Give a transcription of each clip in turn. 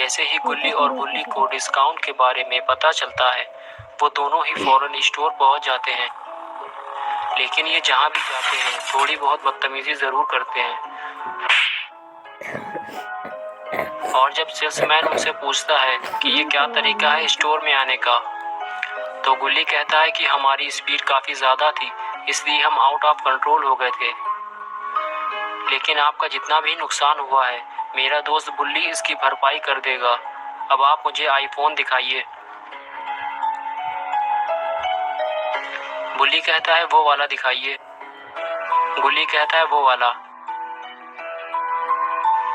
जैसे ही गुल्ली और बुल्ली को डिस्काउंट के बारे में पता चलता है, वो दोनों ही फौरन स्टोर पहुंच जाते हैं। लेकिन ये जहां भी जाते हैं थोड़ी बहुत बदतमीजी जरूर करते हैं। और जब सेल्समैन उनसे पूछता है कि ये क्या तरीका है स्टोर में आने का, तो गुल्ली कहता है कि हमारी स्पीड काफी ज्यादा थी, इसलिए हम आउट ऑफ कंट्रोल हो गए थे। लेकिन आपका जितना भी नुकसान हुआ है, मेरा दोस्त बुल्ली इसकी भरपाई कर देगा। अब आप मुझे आईफोन दिखाइए। बुल्ली कहता है वो वाला दिखाइए। गुल्ली कहता है वो वाला।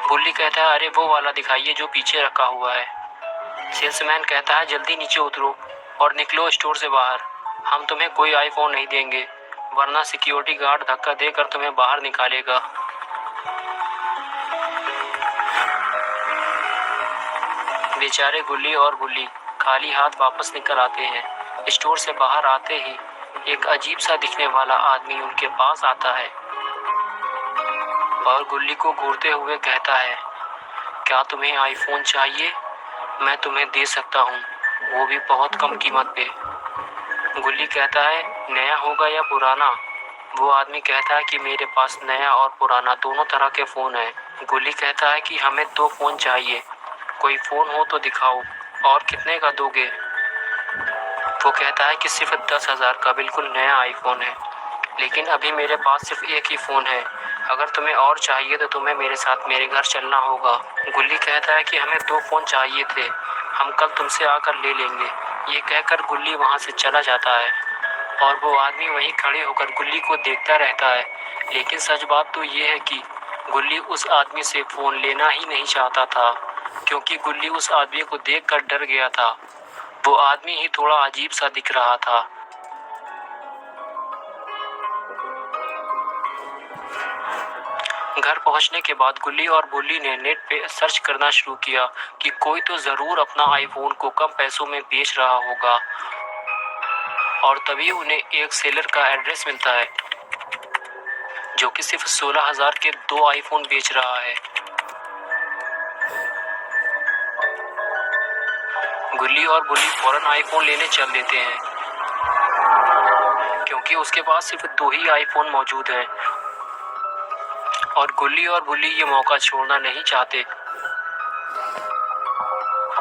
बुल्ली कहता है अरे वो वाला दिखाइए जो पीछे रखा हुआ है। सेल्समैन कहता है जल्दी नीचे उतरो और निकलो स्टोर से बाहर। हम तुम्हें कोई आईफोन नहीं देंगे, वरना सिक्योरिटी गार्ड धक्का देकर तुम्हें बाहर निकालेगा। बेचारे गुल्ली और बुल्ली खाली हाथ वापस निकल आते हैं। स्टोर से बाहर आते ही एक अजीब सा दिखने वाला आदमी उनके पास आता है और गुल्ली को घूरते हुए कहता है, क्या तुम्हें आईफोन चाहिए? मैं तुम्हें दे सकता हूँ, वो भी बहुत कम कीमत पे। गुल्ली कहता है नया होगा या पुराना? वो आदमी कहता है कि मेरे पास नया और पुराना दोनों तरह के फोन हैं। गुल्ली कहता है कि हमें 2 फोन चाहिए, कोई फोन हो तो दिखाओ, और कितने का दोगे? वो कहता है कि सिर्फ 10,000 का बिल्कुल नया आईफोन है, लेकिन अभी मेरे पास सिर्फ एक ही फोन है। अगर तुम्हें और चाहिए तो तुम्हें मेरे साथ मेरे घर चलना होगा। गुल्ली कहता है कि हमें 2 फोन चाहिए थे, हम कल तुमसे आकर ले लेंगे। ये कहकर गुल्ली वहाँ से चला जाता है और वो आदमी वहीं खड़े होकर गुल्ली को देखता रहता है। लेकिन सच बात तो ये है कि गुल्ली उस आदमी से फोन लेना ही नहीं चाहता था, क्योंकि गुल्ली उस आदमी को देखकर डर गया था। वो आदमी ही थोड़ा अजीब सा दिख रहा था। घर पहुंचने के बाद गुल्ली और बुल्ली ने नेट पे सर्च करना शुरू किया कि कोई तो जरूर अपना आईफोन को कम पैसों में बेच रहा होगा। और तभी उन्हें एक सेलर का एड्रेस मिलता है जो कि सिर्फ 16,000 के 2 आईफोन बेच रहा है। गुल्ली और बुल्ली फौरन आईफोन लेने चल देते हैं, क्योंकि उसके पास सिर्फ 2 ही आईफोन मौजूद हैं और गुल्ली और बुल्ली ये मौका छोड़ना नहीं चाहते।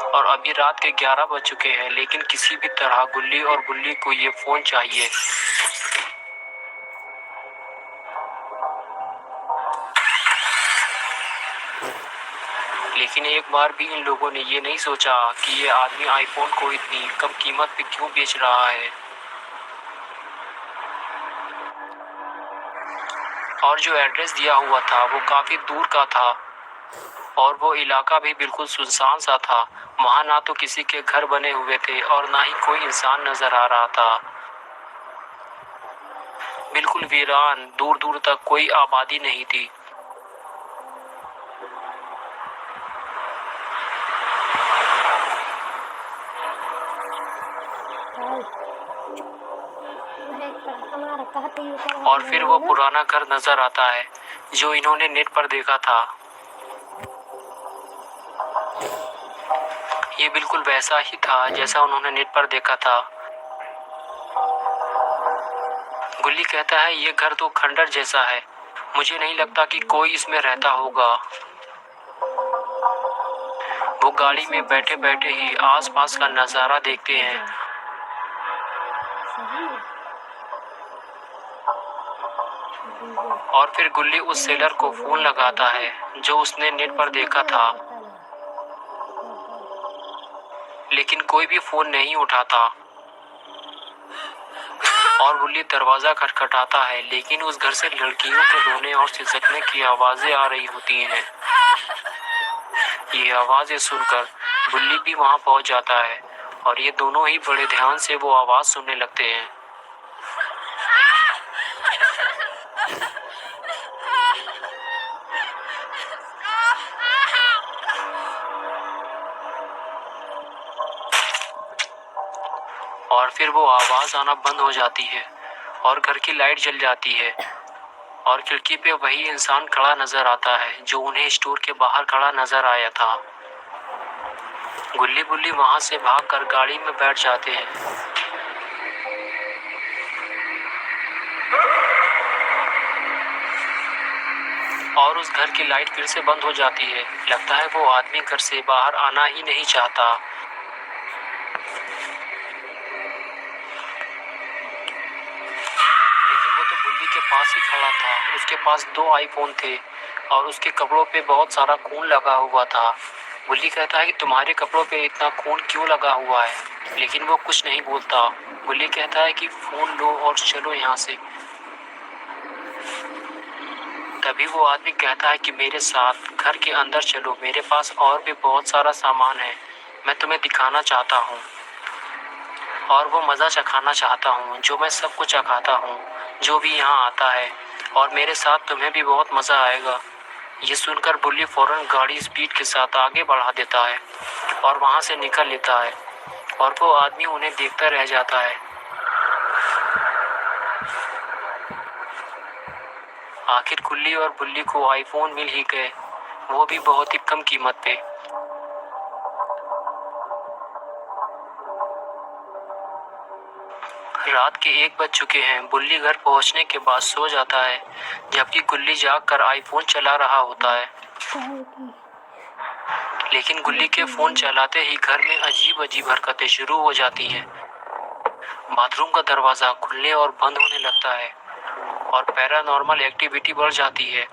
और अभी रात के 11 बज चुके हैं, लेकिन किसी भी तरह गुल्ली और बुल्ली को ये फोन चाहिए। लेकिन एक बार भी इन लोगों ने ये नहीं सोचा कि ये आदमी आईफोन को इतनी कम कीमत पे क्यों बेच रहा है। और जो एड्रेस दिया हुआ था वो काफी दूर का था और वो इलाका भी बिल्कुल सुनसान सा था। वहां ना तो किसी के घर बने हुए थे और ना ही कोई इंसान नजर आ रहा था। बिल्कुल वीरान, दूर दूर तक कोई आबादी नहीं थी। और फिर वो पुराना घर नजर आता है जो इन्होंने नेट पर देखा था। ये बिल्कुल वैसा ही था जैसा उन्होंने नेट पर देखा था। गुल्ली कहता है ये घर तो खंडर जैसा है, मुझे नहीं लगता कि कोई इसमें रहता होगा। वो गाड़ी में बैठे बैठे ही आसपास का नजारा देखते हैं। और फिर गुल्ली उस सेलर को फोन लगाता है जो उसने नेट पर देखा था, लेकिन कोई भी फोन नहीं उठाता। और गुल्ली दरवाजा खटखटाता है, लेकिन उस घर से लड़कियों के रोने और सिसकने की आवाजें आ रही होती हैं। ये आवाजें सुनकर गुल्ली भी वहां पहुंच जाता है और ये दोनों ही बड़े ध्यान से वो आवाज सुनने लगते हैं। और फिर वो आवाज आना बंद हो जाती है और घर की लाइट जल जाती है और खिड़की पे वही इंसान खड़ा नजर आता है जो उन्हें स्टोर के बाहर खड़ा नजर आया था। गुल्ली बुल्ली वहां से भागकर गाड़ी में बैठ जाते हैं। और उस घर की लाइट फिर से बंद हो जाती है। लगता है वो आदमी घर से बाहर आना ही नहीं चाहता। लेकिन वो तो गुल्ली के पास ही खड़ा था। उसके पास 2 आईफोन थे और उसके कपड़ों पे बहुत सारा खून लगा हुआ था। गुल्ली कहता है कि तुम्हारे कपड़ों पे इतना खून क्यों लगा हुआ है, लेकिन वो कुछ नहीं बोलता। गुल्ली कहता है कि फोन लो और चलो यहाँ से। तभी वो आदमी कहता है कि मेरे साथ घर के अंदर चलो, मेरे पास और भी बहुत सारा सामान है, मैं तुम्हें दिखाना चाहता हूँ और वो मज़ा चखाना चाहता हूँ जो मैं सबको चखाता हूँ जो भी यहाँ आता है, और मेरे साथ तुम्हें भी बहुत मज़ा आएगा। ये सुनकर बुल्ली फौरन गाड़ी स्पीड के साथ आगे बढ़ा देता है और वहाँ से निकल लेता है और वो आदमी उन्हें देखता रह जाता है। आखिर गुल्ली और बुल्ली को आईफोन मिल ही गए, वो भी बहुत ही कम कीमत पे। रात के 1 बज चुके हैं। बुल्ली घर पहुंचने के बाद सो जाता है, जबकि गुल्ली जागकर आईफोन चला रहा होता है। लेकिन गुल्ली के फोन चलाते ही घर में अजीब अजीब हरकतें शुरू हो जाती हैं। बाथरूम का दरवाजा खुलने और बंद होने लगता है और पैरानॉर्मल एक्टिविटी बढ़ जाती है।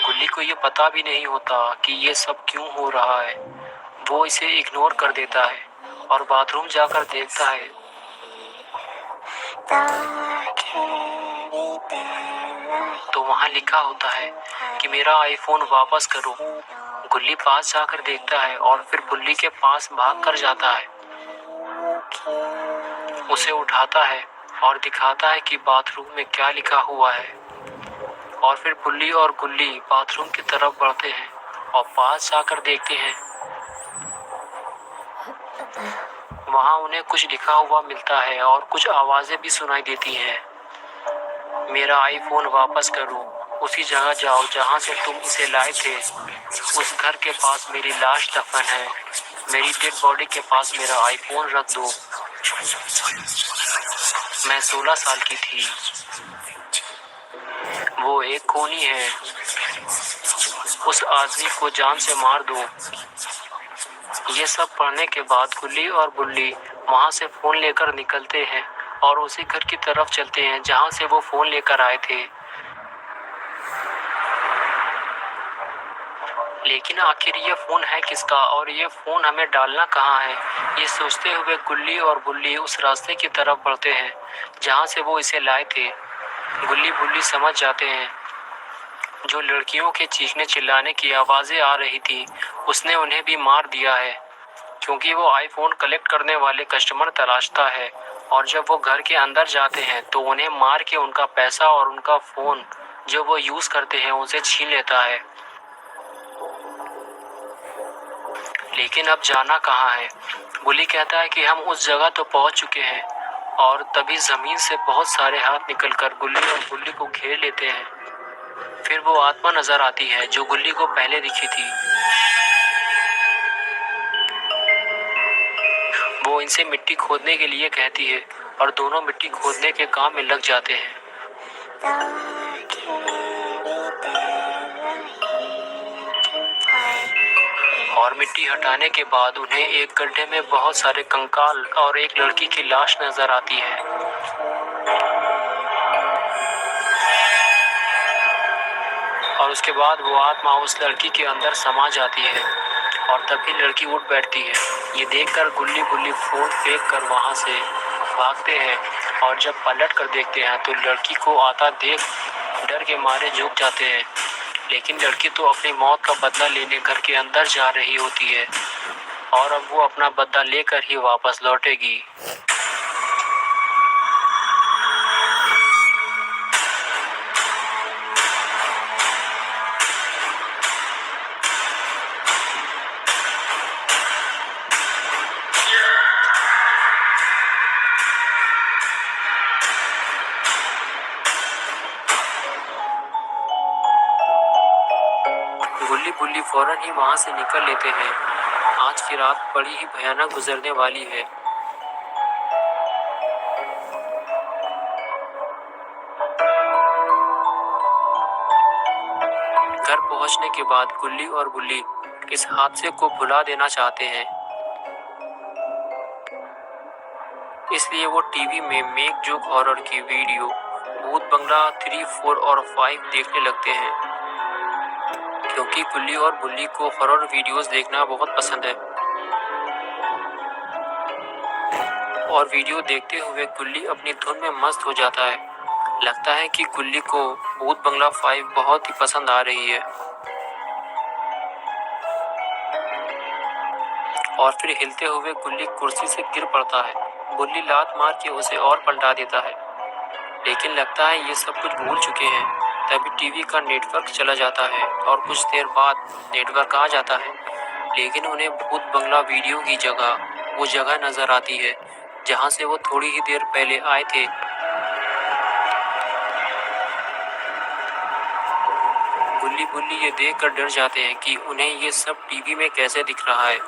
गुल्ली को ये पता भी नहीं होता कि ये सब क्यों हो रहा है। वो इसे इग्नोर कर देता है और बाथरूम जाकर देखता है तो वहाँ लिखा होता है कि मेरा आईफोन वापस करो। गुल्ली पास जाकर देखता है और फिर बुल्ली के पास भाग कर जाता है, उसे उठाता है और दिखाता है कि बाथरूम में क्या लिखा हुआ है। और फिर बुल्ली और गुल्ली बाथरूम की तरफ बढ़ते हैं और पास जाकर देखते हैं, वहाँ उन्हें कुछ लिखा हुआ मिलता है और कुछ आवाजें भी सुनाई देती हैं। मेरा आईफोन वापस करो, उसी जगह जाओ जहाँ से तुम इसे लाए थे। उस घर के पास मेरी लाश दफन है, मेरी डेड बॉडी के पास मेरा आईफोन रख दो। मैं 16 साल की थी, वो एक खूनी है, उस आदमी को जान से मार दो। ये सब पढ़ने के बाद गुल्ली और बुल्ली वहाँ से फोन लेकर निकलते हैं और उसी घर की तरफ चलते हैं जहाँ से वो फोन लेकर आए थे। लेकिन आखिर ये फोन है किसका और ये फोन हमें डालना कहाँ है, ये सोचते हुए गुल्ली और बुल्ली उस रास्ते की तरफ बढ़ते हैं जहाँ से वो इसे लाए थे। गुल्ली बुल्ली समझ जाते हैं जो लड़कियों के चीखने चिल्लाने की आवाजें आ रही थी उसने उन्हें भी मार दिया है, क्योंकि वो आईफोन कलेक्ट करने वाले कस्टमर तलाशता है और जब वो घर के अंदर जाते हैं तो उन्हें मार के उनका पैसा और उनका फोन जो वो यूज करते हैं उसे छीन लेता है। लेकिन अब जाना कहाँ है? बुली कहता है कि हम उस जगह तो पहुंच चुके हैं, और तभी जमीन से बहुत सारे हाथ निकलकर गुल्ली और बुल्ली को घेर लेते हैं। फिर वो आत्मा नजर आती है जो गुल्ली को पहले दिखी थी। वो इनसे मिट्टी खोदने के लिए कहती है और दोनों मिट्टी खोदने के काम में लग जाते हैं। और मिट्टी हटाने के बाद उन्हें एक गड्ढे में बहुत सारे कंकाल और एक लड़की की लाश नजर आती है। और उसके बाद वो आत्मा उस लड़की के अंदर समा जाती है और तभी लड़की उठ बैठती है। ये देखकर गुल्ली बुल्ली फोन फेंक कर वहां से भागते हैं और जब पलट कर देखते हैं तो लड़की को आता देख डर के मारे झुक जाते हैं। लेकिन लड़की तो अपनी मौत का बदला लेने घर के अंदर जा रही होती है और अब वो अपना बदला लेकर ही वापस लौटेगी। फौरन ही वहां से निकल लेते हैं। आज की रात बड़ी ही भयानक गुजरने वाली है। घर पहुंचने के बाद गुल्ली और बुल्ली इस हादसे को भुला देना चाहते हैं, इसलिए वो टीवी में मेक जोक हॉरर की वीडियो भूत बंगला 3, 4 और 5 देखने लगते हैं, क्योंकि गुल्ली और बुल्ली को हॉरर वीडियोस देखना बहुत पसंद है। और वीडियो देखते हुए गुल्ली अपनी धुन में मस्त हो जाता है। लगता है कि गुल्ली को भूत बंगला 5 बहुत ही पसंद आ रही है। और फिर हिलते हुए गुल्ली कुर्सी से गिर पड़ता है। बुल्ली लात मार के उसे और पलटा देता है, लेकिन लगता है ये सब कुछ भूल चुके हैं। तभी टीवी का नेटवर्क चला जाता है और कुछ देर बाद नेटवर्क आ जाता है, लेकिन उन्हें भूत बंगला वीडियो की जगह वो जगह नजर आती है जहां से वो थोड़ी ही देर पहले आए थे। गुल्ली बुल्ली ये देखकर डर जाते हैं कि उन्हें ये सब टीवी में कैसे दिख रहा है।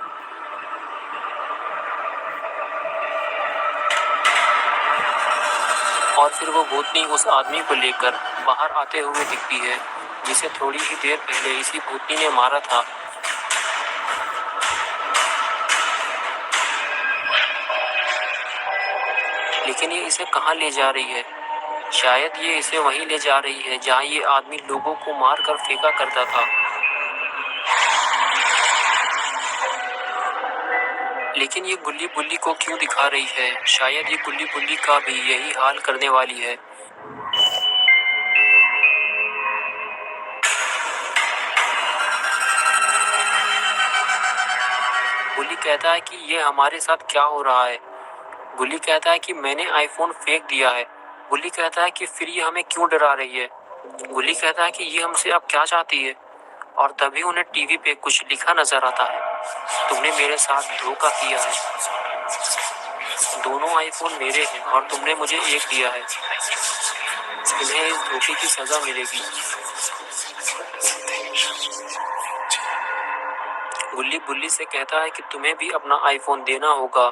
और फिर वो भूतनी उस आदमी को लेकर बाहर आते हुए दिखती है, जिसे थोड़ी ही देर पहले इसी भूतनी ने मारा था। लेकिन ये इसे कहाँ ले जा रही है? शायद ये इसे वहीं ले जा रही है जहाँ ये आदमी लोगों को मार कर फेंका करता था। लेकिन ये गुल्ली बुल्ली को क्यों दिखा रही है? शायद ये गुल्ली बुल्ली का भी यही हाल करने वाली है। गुल्ली कहता है कि ये हमारे साथ क्या हो रहा है। गुल्ली कहता है कि मैंने आईफोन फेंक दिया है। गुल्ली कहता है कि फिर ये हमें क्यों डरा रही है। गुल्ली कहता है कि ये हमसे अब क्या चाहती है। और तभी उन्हें टीवी पे कुछ लिखा नजर आता है, तुमने मेरे साथ धोखा किया है। दोनों आईफोन मेरे हैं और तुमने मुझे एक दिया है। तुम्हें इस धोखे की सजा मिलेगी। गुल्ली बुल्ली से कहता है कि तुम्हें भी अपना आईफोन देना होगा,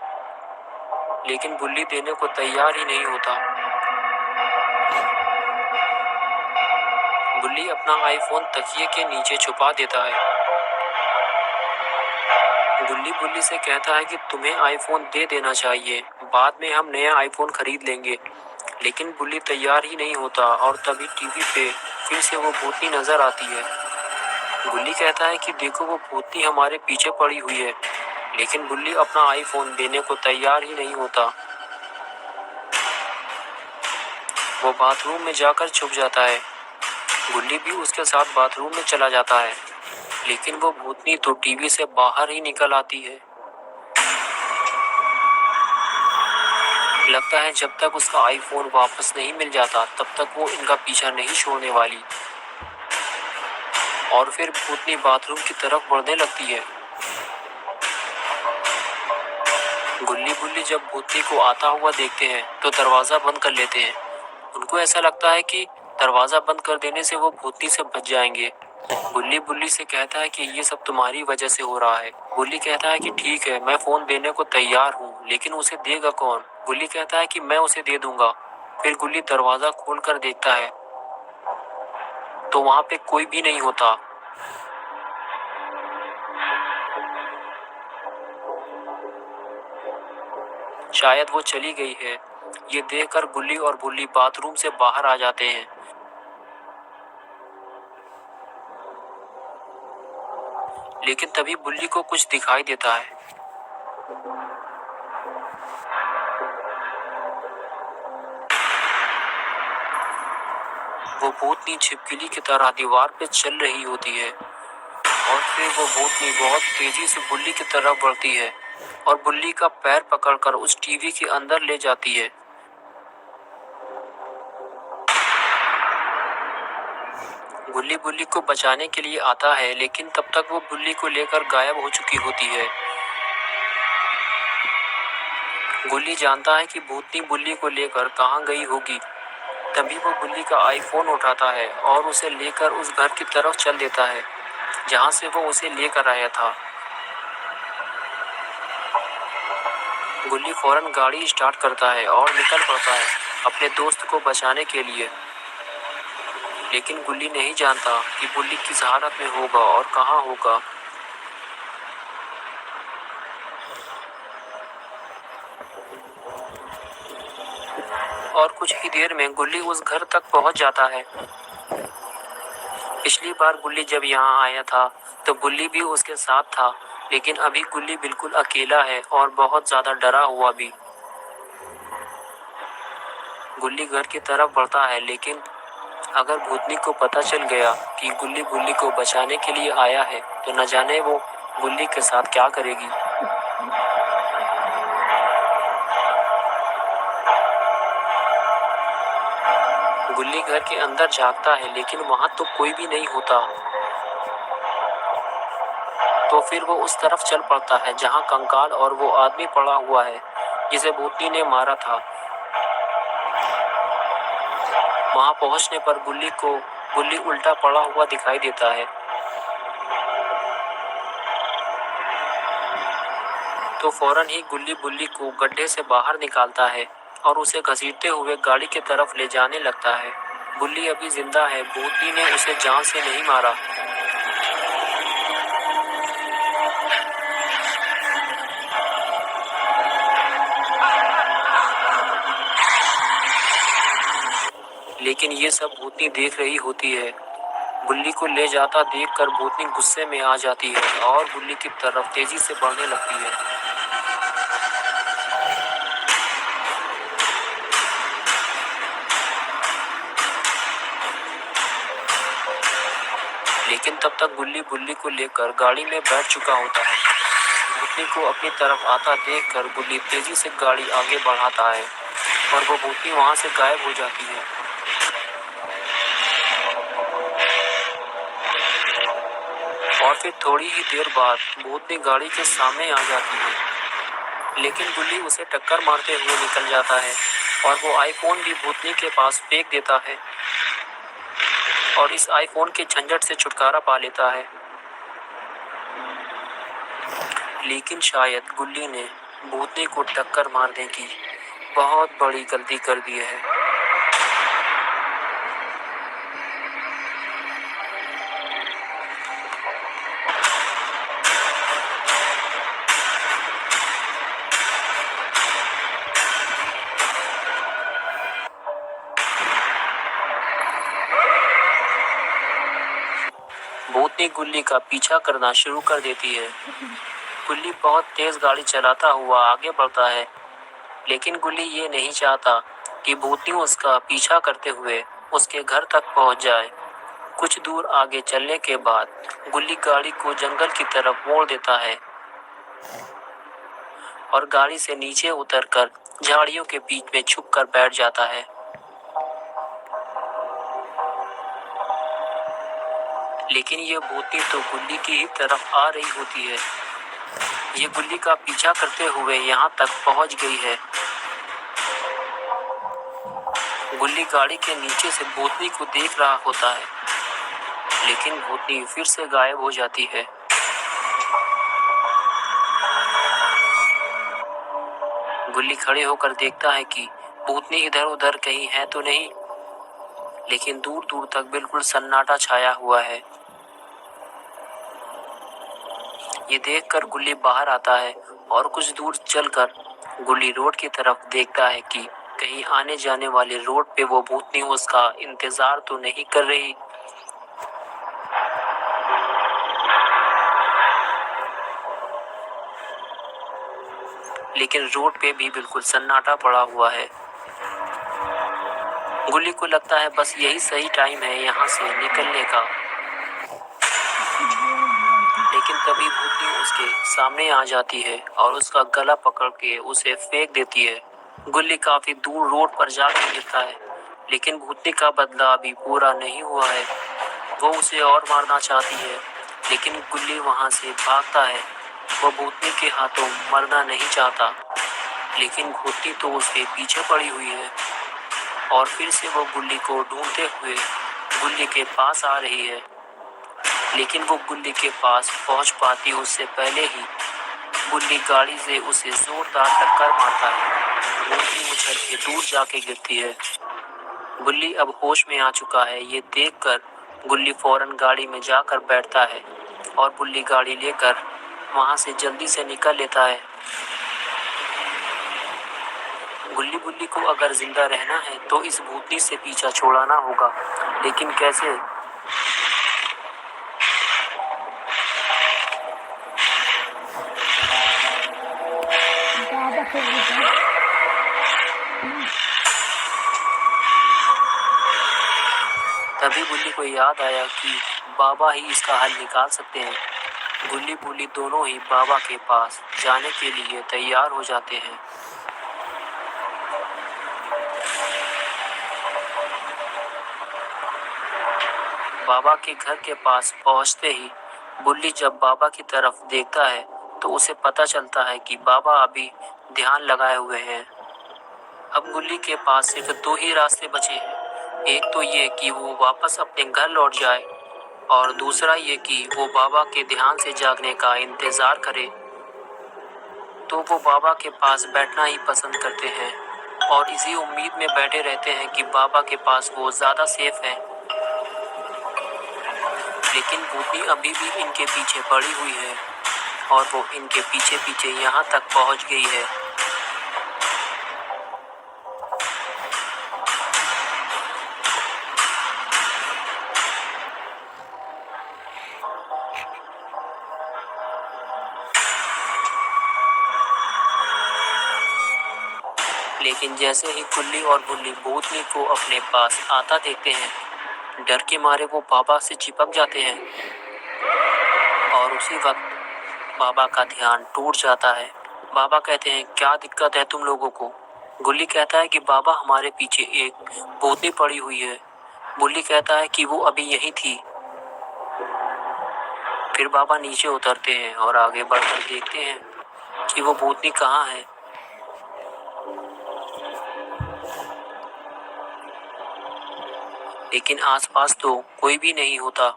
लेकिन बुल्ली देने को तैयार ही नहीं होता। बुल्ली अपना आईफोन तकिए के नीचे छुपा देता है। गुल्ली बुल्ली से कहता है कि तुम्हें आईफोन दे देना चाहिए, बाद में हम नया आईफोन खरीद लेंगे। लेकिन बुल्ली तैयार ही नहीं होता और तभी टीवी पे फिर से वो भूतनी नजर आती है। गुल्ली कहता है कि देखो वो भूतनी हमारे पीछे पड़ी हुई है, लेकिन बुल्ली अपना आईफोन देने को तैयार ही नहीं होता। वो बाथरूम में जाकर छुप जाता है। गुल्ली भी उसके साथ बाथरूम में चला जाता है, लेकिन वो भूतनी तो टीवी से बाहर ही निकल आती है। लगता है जब तक उसका आईफोन वापस नहीं मिल जाता तब तक वो इनका पीछा नहीं छोड़ने वाली। और फिर भूतनी बाथरूम की तरफ बढ़ने लगती है। गुल्ली बुल्ली जब भूतनी को आता हुआ देखते हैं तो दरवाजा बंद कर लेते हैं। उनको ऐसा लगता है कि दरवाजा बंद कर देने से वो भूतनी से बच जाएंगे। गुल्ली बुल्ली से कहता है कि ये सब तुम्हारी वजह से हो रहा है। गुल्ली कहता है कि ठीक है, मैं फोन देने को तैयार हूँ, लेकिन उसे देगा कौन? गुल्ली कहता है कि मैं उसे दे दूंगा। फिर गुल्ली दरवाजा खोलकर देखता है तो वहां पे कोई भी नहीं होता। शायद वो चली गई है। ये देखकर गुल्ली और बुल्ली बाथरूम से बाहर आ जाते हैं। लेकिन तभी बुल्ली को कुछ दिखाई देता है। वो भूतनी छिपकली की तरह दीवार पे चल रही होती है और फिर वो भूतनी बहुत तेजी से बुल्ली की तरफ बढ़ती है और बुल्ली का पैर पकड़कर उस टीवी के अंदर ले जाती है। गुल्ली बुल्ली को बचाने के लिए आता है, लेकिन तब तक वो बुल्ली को लेकर गायब हो चुकी होती है। गुल्ली जानता है कि भूतनी बुल्ली को लेकर कहाँ गई होगी। तभी वो बुल्ली का आईफोन उठाता है और उसे लेकर उस घर की तरफ चल देता है। जहाँ से वो उसे लेकर आया था। गुल्ली फौरन गाड़ी स्टार्ट करता है और निकल पड़ता है अपने दोस्त को बचाने के लिए। लेकिन गुल्ली नहीं जानता कि गुल्ली किस हालत में होगा और कहाँ होगा। और कुछ ही देर में गुल्ली उस घर तक पहुंच जाता है। पिछली बार गुल्ली जब यहाँ आया था तो गुल्ली भी उसके साथ था, लेकिन अभी गुल्ली बिल्कुल अकेला है और बहुत ज्यादा डरा हुआ भी। गुल्ली घर की तरफ बढ़ता है, लेकिन अगर भूतनी को पता चल गया कि गुल्ली को बचाने के लिए आया है तो न जाने वो गुल्ली के साथ क्या करेगी। गुल्ली घर के अंदर झांकता है, लेकिन वहां तो कोई भी नहीं होता। तो फिर वो उस तरफ चल पड़ता है जहां कंकाल और वो आदमी पड़ा हुआ है जिसे भूतनी ने मारा था। वहां पहुंचने पर गुल्ली उल्टा पड़ा हुआ दिखाई देता है। तो फौरन ही गुल्ली को गड्ढे से बाहर निकालता है और उसे घसीटते हुए गाड़ी की तरफ ले जाने लगता है। गुल्ली अभी जिंदा है, भूतनी ने उसे जान से नहीं मारा। लेकिन ये सब भूतनी देख रही होती है। गुल्ली को ले जाता देखकर भूतनी गुस्से में आ जाती है और गुल्ली की तरफ तेजी से बढ़ने लगती है। लेकिन तब तक गुल्ली को लेकर गाड़ी में बैठ चुका होता है। भूतनी को अपनी तरफ आता देखकर गुल्ली तेजी से गाड़ी आगे बढ़ाता है और वो भूतनी वहां से गायब हो जाती है। और फिर थोड़ी ही देर बाद भूतनी गाड़ी के सामने आ जाती है, लेकिन गुल्ली उसे टक्कर मारते हुए निकल जाता है और वो आईफोन भी भूतनी के पास फेंक देता है और इस आईफोन के झंझट से छुटकारा पा लेता है। लेकिन शायद गुल्ली ने भूतनी को टक्कर मारने की बहुत बड़ी गलती कर दी है। भूतनी गुल्ली का पीछा करना शुरू कर देती है। गुल्ली बहुत तेज गाड़ी चलाता हुआ आगे बढ़ता है, लेकिन गुल्ली ये नहीं चाहता कि भूतनी उसका पीछा करते हुए उसके घर तक पहुंच जाए। कुछ दूर आगे चलने के बाद गुल्ली गाड़ी को जंगल की तरफ मोड़ देता है और गाड़ी से नीचे उतरकर झाड़ियों के बीच में छुपकर बैठ जाता है। लेकिन ये भूतनी तो गुल्ली की ही तरफ आ रही होती है। ये गुल्ली का पीछा करते हुए यहाँ तक पहुँच गई है। गुल्ली गाड़ी के नीचे से भूतनी को देख रहा होता है, लेकिन भूतनी फिर से गायब हो जाती है। गुल्ली खड़े होकर देखता है कि भूतनी इधर उधर कहीं है तो नहीं, लेकिन दूर दूर तक बिल्कुल सन्नाटा छाया हुआ है। ये देखकर गुल्ली बाहर आता है और कुछ दूर चलकर गुल्ली रोड की तरफ देखता है कि कहीं आने जाने वाले रोड पे वो भूतनी उसका इंतजार तो नहीं कर रही। लेकिन रोड पे भी बिल्कुल सन्नाटा पड़ा हुआ है। गुल्ली को लगता है बस यही सही टाइम है यहाँ से निकलने का। लेकिन तभी भूतनी उसके सामने आ जाती है और उसका गला पकड़ के उसे फेंक देती है। गुल्ली काफी दूर रोड पर जाकर गिरता है, लेकिन भूतनी का बदला अभी पूरा नहीं हुआ है। वो उसे और मारना चाहती है, लेकिन गुल्ली वहां से भागता है। वो भूतनी के हाथों मरना नहीं चाहता, लेकिन भूतनी तो उसके पीछे पड़ी हुई है और फिर से वो गुल्ली को ढूंढते हुए गुल्ली के पास आ रही है। लेकिन वो गुल्ली के पास पहुंच पाती उससे पहले ही गुल्ली गाड़ी से उसे जोरदार टक्कर मारता है। भूतनी उछल के दूर जाके गिरती है। गुल्ली अब होश में आ चुका है। ये देखकर गुल्ली फौरन गाड़ी में जाकर बैठता है और गुल्ली गाड़ी लेकर वहां से जल्दी से निकल लेता है। गुल्ली बुल्ली को अगर जिंदा रहना है तो इस भूतनी से पीछा छुड़ाना होगा, लेकिन कैसे? तभी गुल्ली को याद आया कि बाबा ही इसका हल निकाल सकते हैं। गुल्ली बुल्ली दोनों ही बाबा के पास जाने के लिए तैयार हो जाते हैं। बाबा के घर के पास पहुंचते ही बुल्ली जब बाबा की तरफ देखता है तो उसे पता चलता है कि बाबा अभी ध्यान लगाए हुए हैं। अब गुल्ली के पास सिर्फ दो ही रास्ते बचे हैं। एक तो ये कि वो वापस अपने घर लौट जाए और दूसरा ये कि वो बाबा के ध्यान से जागने का इंतजार करे। तो वो बाबा के पास बैठना ही पसंद करते हैं और इसी उम्मीद में बैठे रहते हैं कि बाबा के पास वो ज़्यादा सेफ है। लेकिन भूतनी अभी भी इनके पीछे पड़ी हुई है और वो इनके पीछे पीछे यहाँ तक पहुँच गई है। लेकिन जैसे ही गुल्ली और बुल्ली भूतनी को अपने पास आता देखते हैं, डर के मारे वो बाबा से चिपक जाते हैं और उसी वक्त बाबा का ध्यान टूट जाता है। बाबा कहते हैं, क्या दिक्कत है तुम लोगों को? गुल्ली कहता है कि बाबा हमारे पीछे एक भूतनी पड़ी हुई है। बुल्ली कहता है कि वो अभी यहीं थी। फिर बाबा नीचे उतरते हैं और आगे बढ़कर देखते हैं कि वो भूतनी कहाँ है। लेकिन आसपास तो कोई भी नहीं होता।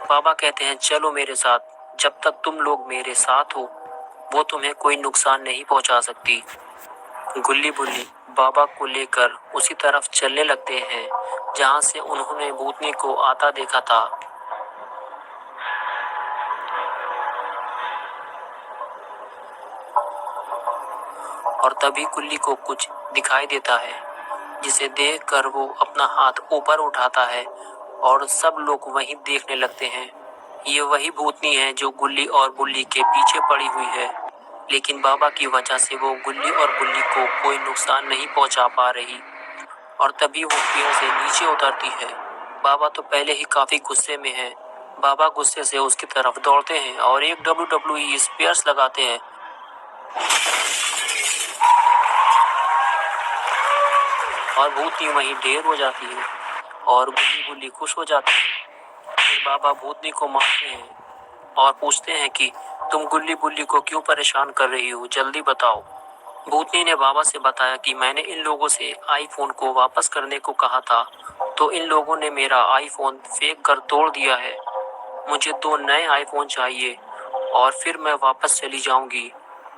बाबा कहते हैं, चलो मेरे साथ, जब तक तुम लोग मेरे साथ हो वो तुम्हें कोई नुकसान नहीं पहुंचा सकती। गुल्ली बुल्ली बाबा को लेकर उसी तरफ चलने लगते हैं जहां से उन्होंने भूतनी को आता देखा था। और तभी गुल्ली को कुछ दिखाई देता है, जिसे देखकर वो अपना हाथ ऊपर उठाता है और सब लोग वहीं देखने लगते हैं। ये वही भूतनी है जो गुल्ली और बुल्ली के पीछे पड़ी हुई है, लेकिन बाबा की वजह से वो गुल्ली और बुल्ली को कोई नुकसान नहीं पहुंचा पा रही। और तभी वो पेड़ से नीचे उतरती है। बाबा तो पहले ही काफी गुस्से में है। बाबा गुस्से से उसकी तरफ दौड़ते हैं और एक WWE स्पेयर्स लगाते हैं। और भूतनी वहीं ढेर हो जाती है और गुल्ली बुल्ली खुश हो जाती है। फिर बाबा भूतनी को मारते हैं और पूछते हैं कि तुम गुल्ली बुल्ली को क्यों परेशान कर रही हो, जल्दी बताओ। भूतनी ने बाबा से बताया कि मैंने इन लोगों से आईफोन को वापस करने को कहा था, तो इन लोगों ने मेरा आईफोन फेंक कर तोड़ दिया है। मुझे 2 नए आईफोन चाहिए और फिर मैं वापस चली जाऊंगी।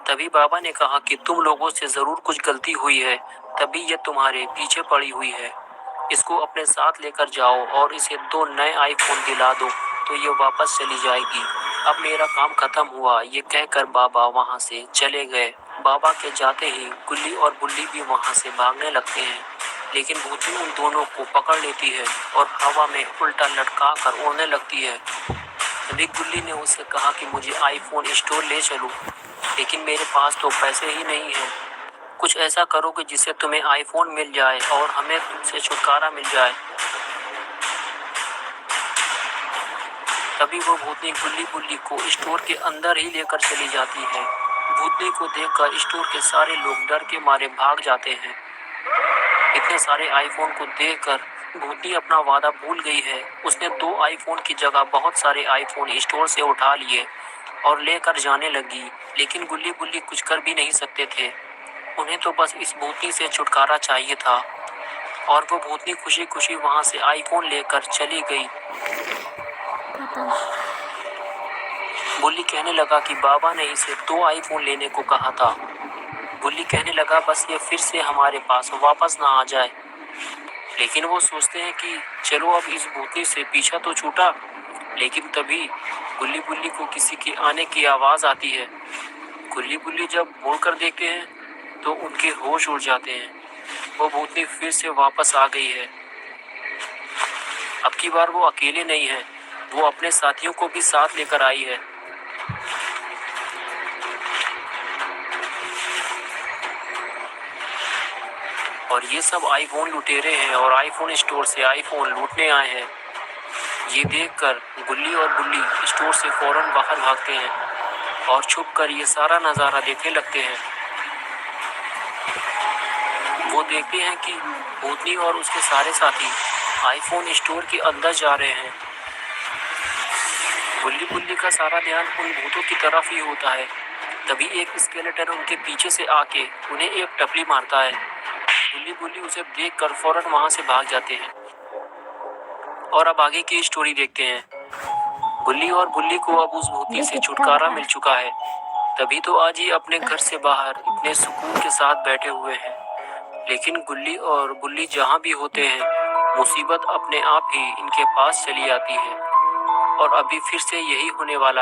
तभी बाबा ने कहा कि तुम लोगों से जरूर कुछ गलती हुई है, तभी ये तुम्हारे पीछे पड़ी हुई है। इसको अपने साथ लेकर जाओ और इसे 2 नए आईफोन दिला दो तो ये वापस चली जाएगी। अब मेरा काम खत्म हुआ। ये कहकर बाबा वहां से चले गए। बाबा के जाते ही गुल्ली और बुल्ली भी वहां से भागने लगते हैं, लेकिन भूतनी उन दोनों को पकड़ लेती है और हवा में उल्टा लटका कर उड़ने लगती है। तभी गुल्ली ने उससे कहा कि मुझे आईफोन स्टोर ले चलो, लेकिन मेरे पास तो पैसे ही नहीं है। कुछ ऐसा करो कि जिससे तुम्हें आईफोन मिल जाए और हमें तुमसे छुटकारा मिल जाए। तभी वो भूतनी गुल्ली बुल्ली को स्टोर के अंदर ही लेकर चली जाती है। भूतनी को देखकर स्टोर के सारे लोग डर के मारे भाग जाते हैं। इतने सारे आईफोन को देखकर भूतनी अपना वादा भूल गई है। उसने 2 आईफोन की जगह बहुत सारे आईफोन स्टोर से उठा लिए और लेकर जाने लगी, लेकिन गुल्ली बुल्ली कुछ कर भी नहीं सकते थे। उन्हें तो बस इस भूतनी से छुटकारा चाहिए था। और वो भूतनी खुशी खुशी वहां से आईफोन लेकर चली गई। गुल्ली कहने लगा कि बाबा ने इसे 2 आईफोन लेने को कहा था। गुल्ली कहने लगा बस ये फिर से हमारे पास वापस ना आ जाए। लेकिन वो सोचते हैं कि चलो अब इस भूतनी से पीछा तो छूटा। लेकिन तभी गुल्ली बुल्ली को किसी के आने की आवाज आती है। गुल्ली बुल्ली जब मुड़कर देखते हैं तो उनके होश उड़ जाते हैं। वो भूतनी फिर से वापस आ गई है। अब की बार वो अकेले नहीं है, वो अपने साथियों को भी साथ लेकर आई है। और ये सब आईफोन लुटेरे हैं और आईफोन स्टोर से आईफोन लूटने आए हैं। ये देखकर गुल्ली और बुल्ली स्टोर से फौरन बाहर भागते हैं और छुपकर ये सारा नजारा देखने लगते हैं। वो देखते हैं कि भूतनी और उसके सारे साथी आईफोन स्टोर के अंदर जा रहे हैं। गुल्ली बुल्ली का सारा ध्यान उन भूतों की तरफ ही होता है। तभी एक स्केलेटन उनके पीछे से आके उन्हें एक टपली मारता है। गुल्ली बुल्ली उसे देखकर फौरन वहां से भाग जाते हैं। और अब आगे की स्टोरी देखते हैं। गुल्ली और बुल्ली को अब उस भूतनी से छुटकारा मिल चुका है। तभी तो आज ये अपने घर से बाहर इतने सुकून के साथ बैठे हुए हैं। लेकिन गुल्ली और बुल्ली जहाँ भी होते हैं, मुसीबत अपने आप ही इनके पास चली आती है। और अभी फिर से यही होने वाला